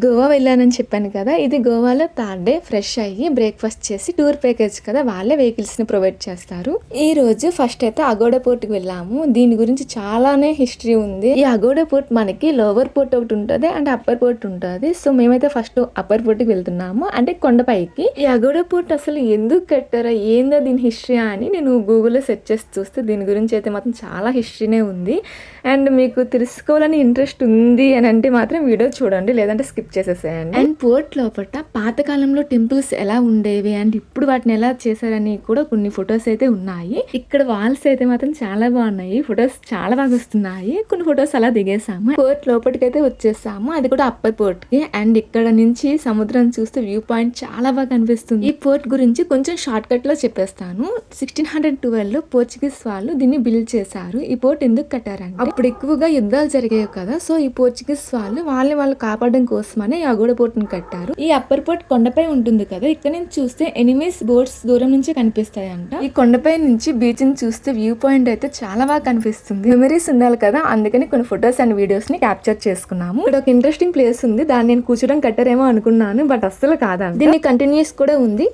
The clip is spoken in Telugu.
గోవా వెళ్ళానని చెప్పాను కదా, ఇది గోవాలో థర్డ్ డే ఫ్రెష్ అయ్యి బ్రేక్ఫాస్ట్ చేసి టూర్ ప్యాకేజ్ కదా, వాళ్ళే వెహికల్స్ని ప్రొవైడ్ చేస్తారు. ఈ రోజు ఫస్ట్ అయితే అగోడా పోర్ట్కి వెళ్ళాము. దీని గురించి చాలానే హిస్టరీ ఉంది. ఈ అగోడా పోర్ట్ మనకి లోవర్ పోర్ట్ ఒకటి ఉంటుంది అండ్ అప్పర్ పోర్ట్ ఉంటుంది. సో మేమైతే ఫస్ట్ అప్పర్ పోర్ట్కి వెళ్తున్నాము, అంటే కొండపైకి. ఈ అగోడా పోర్ట్ అసలు ఎందుకు కట్టారా, ఏందో దీని హిస్టరీ అని నేను గూగుల్లో సెర్చ్ చేసి చూస్తే దీని గురించి అయితే మాత్రం చాలా హిస్టరీనే ఉంది. అండ్ మీకు తెలుసుకోవాలని ఇంట్రెస్ట్ ఉంది అని అంటే మాత్రం వీడియో చూడండి, లేదంటే స్కిప్ చేసేసేయండి. అండ్ పోర్ట్ లోపల పాతకాలంలో టెంపుల్స్ ఎలా ఉండేవి అండ్ ఇప్పుడు వాటిని ఎలా చేశారని కూడా కొన్ని ఫొటోస్ అయితే ఉన్నాయి. ఇక్కడ వాల్స్ అయితే మాత్రం చాలా బాగున్నాయి, ఫొటోస్ చాలా బాగా వస్తున్నాయి. కొన్ని ఫొటోస్ అలా దిగేసాము. పోర్ట్ లోపలికి అయితే వచ్చేసాము, అది కూడా అప్పర్ పోర్ట్ కి. అండ్ ఇక్కడ నుంచి సముద్రం చూస్తే వ్యూ పాయింట్ చాలా బాగా కనిపిస్తుంది. ఈ పోర్ట్ గురించి కొంచెం షార్ట్ కట్ లో చెప్పేస్తాను. 1612 లో పోర్చుగీస్ వాళ్ళు దీన్ని బిల్డ్ చేశారు. ఈ పోర్ట్ ఎందుకు కట్టారంటే అప్పుడు ఎక్కువగా యుద్ధాలు జరిగాయి కదా, సో ఈ పోర్చుగీస్ వాళ్ళు కాపాడడం కోసమని ఈ అగోడా పోర్ట్ ని కట్టారు. ఈ అప్పర్ పోర్ట్ కొండపై ఉంటుంది కదా, ఇక్కడ నుంచి చూస్తే ఎనిమీస్ బోట్స్ దూరం నుంచి కనిపిస్తాయి అంట. ఈ కొండపై నుంచి బీచ్ ని చూస్తే వ్యూ పాయింట్ అయితే చాలా బాగా కనిపిస్తుంది. మెమరీస్ ఉండాలి కదా, అందుకని కొన్ని ఫొటోస్ అండ్ వీడియోస్ ని క్యాప్చర్ చేసుకున్నాము. ఇక్కడ ఒక ఇంట్రెస్టింగ్ ప్లేస్ ఉంది, దాన్ని నేను కూర్చోడం కట్టారేమో అనుకున్నాను, బట్ అస్సలు కాదండి. దీన్ని కంటిన్యూస్ కూడా ఉంది.